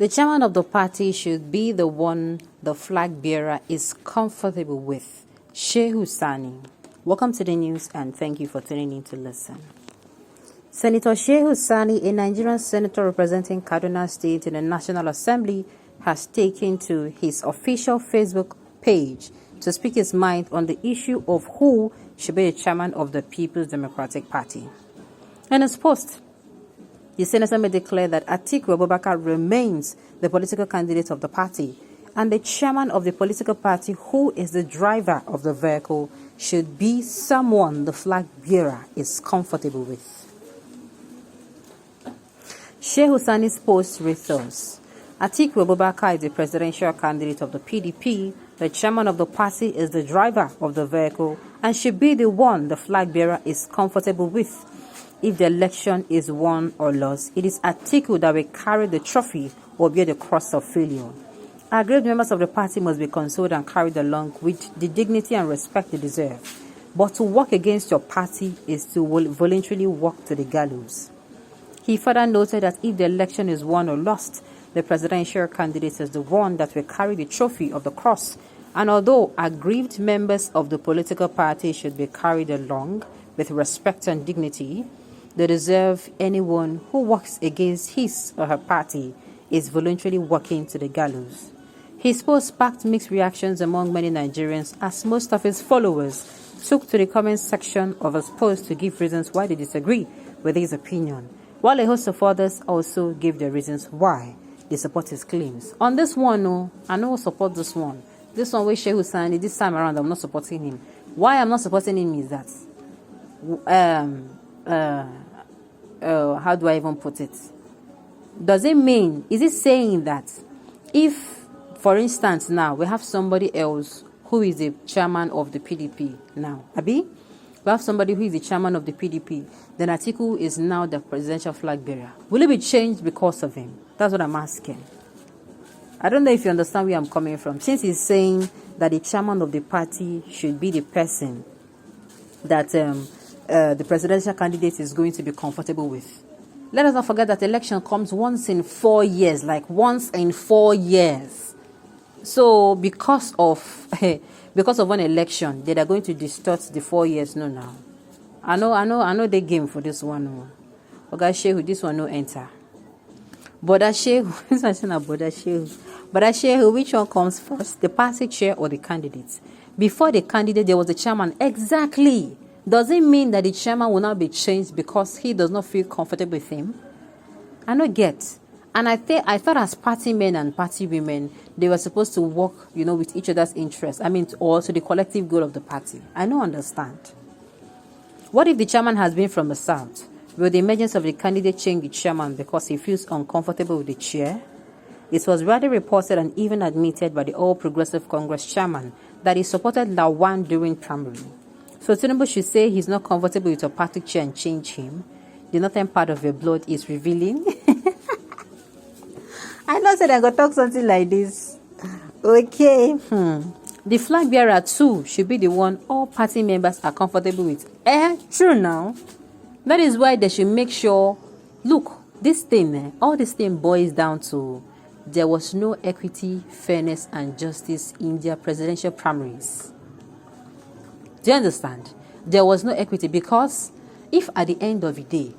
The chairman of the party should be the one the flag bearer is comfortable with. Shehu Sani. Welcome to the news and thank you for tuning in to listen. Senator Shehu Sani, a Nigerian senator representing Kaduna State in the National Assembly, has taken to his official Facebook page to speak his mind on the issue of who should be the chairman of the People's Democratic Party. In his post, the senator may declare that Atiku Abubakar remains the political candidate of the party, and the chairman of the political party, who is the driver of the vehicle, should be someone the flag bearer is comfortable with. Shehu Sani's post reads thus: Atiku Abubakar is the presidential candidate of the PDP. The chairman of the party is the driver of the vehicle and should be the one the flag bearer is comfortable with. If the election is won or lost, it is Atiku that will carry the trophy or bear the cross of failure. Aggrieved members of the party must be consoled and carried along with the dignity and respect they deserve. But to work against your party is to voluntarily walk to the gallows. He further noted that if the election is won or lost, the presidential candidate is the one that will carry the trophy of the cross. And although aggrieved members of the political party should be carried along with respect and dignity, they deserve anyone who works against his or her party is voluntarily walking to the gallows. His post sparked mixed reactions among many Nigerians, as most of his followers took to the comment section of his post to give reasons why they disagree with his opinion, while a host of others also gave their reasons why they support his claims. On this one, no, I know support this one. This one with Shehu Sani, this time around I'm not supporting him. Why I'm not supporting him is that how do I even put it? Does it mean, is it saying that if, for instance, now we have somebody else who is the chairman of the PDP now, Abi? We have somebody who is the chairman of the PDP, then Atiku is now the presidential flag bearer. Will it be changed because of him? That's what I'm asking. I don't know if you understand where I'm coming from. Since he's saying that the chairman of the party should be the person that the presidential candidate is going to be comfortable with. Let us not forget that election comes once in 4 years, like once in 4 years. So because of one election, they are going to distort the 4 years. No, now. I know the game for this one. No. Okay, Shehu, this one no enter. But Shehu, this one is not Shehu. But Shehu, which one comes first, the party chair or the candidate? Before the candidate, there was the chairman. Exactly. Does it mean that the chairman will not be changed because he does not feel comfortable with him? I don't get. And I thought as party men and party women, they were supposed to work, with each other's interests. I mean, also the collective goal of the party. I don't understand. What if the chairman has been from the south? Will the emergence of the candidate change the chairman because he feels uncomfortable with the chair? It was rather reported and even admitted by the All Progressive Congress chairman that he supported Lawan during primary. So Tinubu should say he's not comfortable with a party chair and change him. The northern part of your blood is revealing. I know said I got to talk something like this. Okay. The flag bearer too should be the one all party members are comfortable with. True now. That is why they should make sure. Look, this thing, all this thing boils down to there was no equity, fairness, and justice in their presidential primaries. Do you understand? There was no equity because if at the end of the day,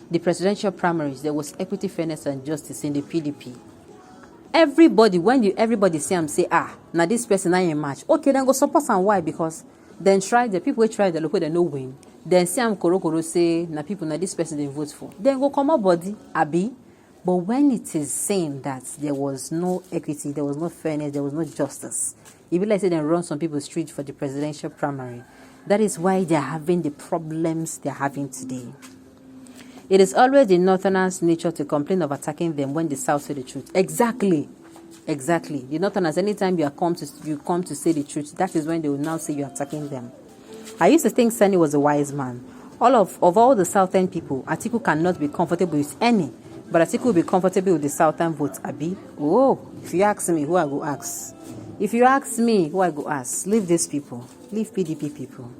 the presidential primaries, there was equity, fairness, and justice in the PDP. Everybody, everybody see him say, now this person I in match. Okay, then go support and why? Because then the people who try the local they no win. Then see him koro say, now people now this person they vote for. Then go come up body, Abi. But when it is saying that there was no equity, there was no fairness, there was no justice, if like say they run some people's street for the presidential primary, that is why they're having the problems they're having today. It is always the Northerners' nature to complain of attacking them when the South say the truth. Exactly. The Northerners, anytime you come to say the truth, that is when they will now say you're attacking them. I used to think Sani was a wise man. Of all the Southern people, Atiku cannot be comfortable with any. But Atiku will be comfortable with the Southern vote, Abi. Oh, if you ask me, who I go ask? If you ask me, who I go ask? Leave these people. Leave PDP people.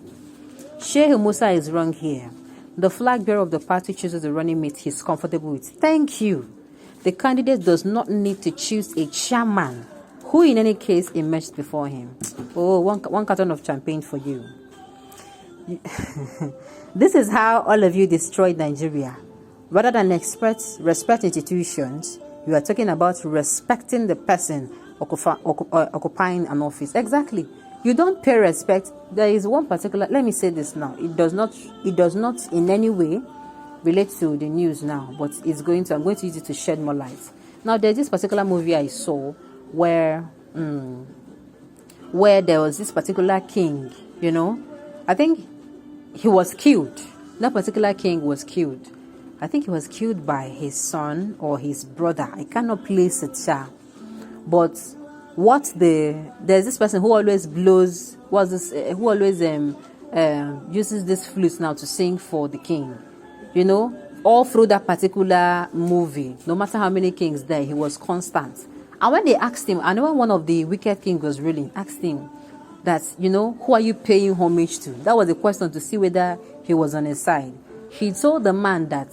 Shehu Musa is wrong here. The flag bearer of the party chooses the running mate he's comfortable with. Thank you. the candidate does not need to choose a chairman who in any case emerged before him. Oh, one carton of champagne for you. This is how all of you destroyed Nigeria. Rather than respect institutions, you are talking about respecting the person occupying an office. Exactly. You don't pay respect. There is one particular, let me say this now. It does not in any way relate to the news now, but I'm going to use it to shed more light. Now, there's this particular movie I saw where there was this particular king, I think he was killed. That particular king was killed. I think he was killed by his son or his brother. I cannot place it, but there's this person who always blows, who always uses this flute now to sing for the king. All through that particular movie, no matter how many kings there, he was constant. And when they asked him, and when one of the wicked kings was ruling, asked him that, who are you paying homage to? That was the question, to see whether he was on his side. He told the man that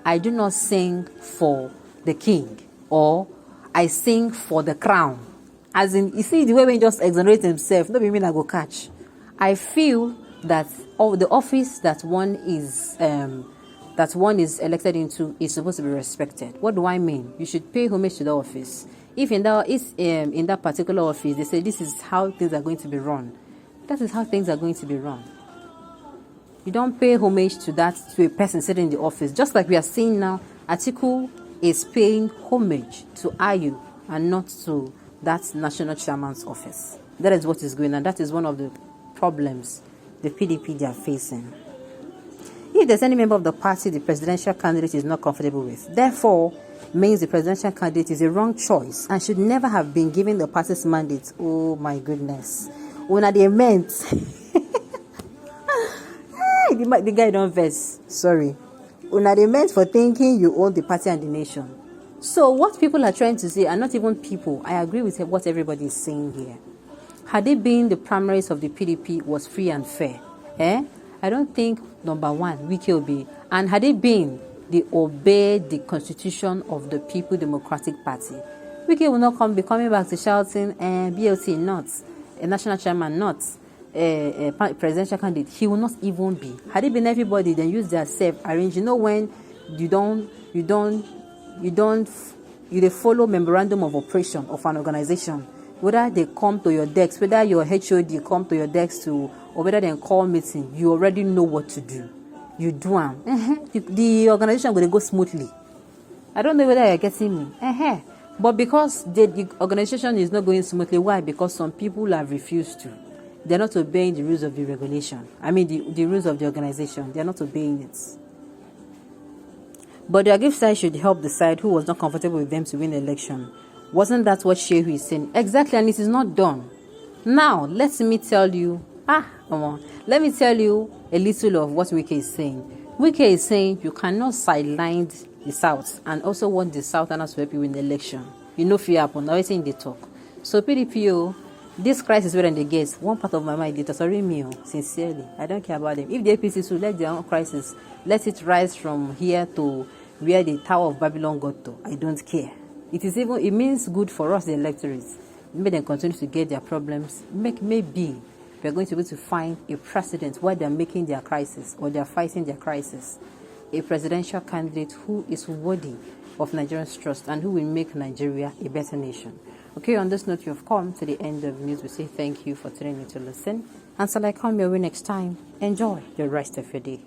I do not sing for the king, or I sing for the crown. As in, you see the way when he just exonerates himself, no mean I go catch. I feel that the office that one is elected into is supposed to be respected. What do I mean? You should pay homage to the office. If in that particular office they say this is how things are going to be run, that is how things are going to be run. You don't pay homage to a person sitting in the office. Just like we are seeing now, Atiku is paying homage to Ayu and not to that national chairman's office. That is what is going on. That is one of the problems the PDP they are facing. If there's any member of the party the presidential candidate is not comfortable with, therefore means the presidential candidate is a wrong choice and should never have been given the party's mandate. Oh my goodness. When they meant the guy don't verse. Sorry. When they meant for thinking you own the party and the nation. So what people are trying to say, and not even people, I agree with what everybody is saying here. Had it been the primaries of the PDP was free and fair, I don't think, number one, Wike will be. And had it been they obeyed the constitution of the People Democratic Party, Wike will not be coming back to shouting, BLT not, a national chairman not, a presidential candidate. He will not even be. Had it been everybody, then use their self-arrange. When you follow memorandum of operation of an organization, whether they come to your desk, whether your HOD come to your desk or whether they call meeting, you already know what to do. You do them. The organization will go smoothly. I don't know whether you're getting me. But because the organization is not going smoothly, why? Because some people have refused to. They're not obeying the rules of the regulation. I mean, the rules of the organization. They're not obeying it. But the Agif side should help decide who was not comfortable with them to win the election. Wasn't that what Shehu is saying? Exactly, and it is not done. Now, let me tell you a little of what Wike is saying. Wike is saying you cannot sideline the South and also want the Southerners to help you win the election. Fear happen. Now, in the talk. So, PDP, this crisis where they get, one part of my mind, it sorry me, sincerely. I don't care about them. If the APC should let their own crisis, let it rise from here to where the Tower of Babylon got to. I don't care. It means good for us, the electorates. Maybe they continue to get their problems. Maybe we're going to be able to find a precedent where they're making their crisis or they're fighting their crisis. A presidential candidate who is worthy of Nigerians' trust and who will make Nigeria a better nation. Okay, on this note, you have come to the end of the news. We say thank you for tuning in to listen. Until I come your way next time, enjoy the rest of your day.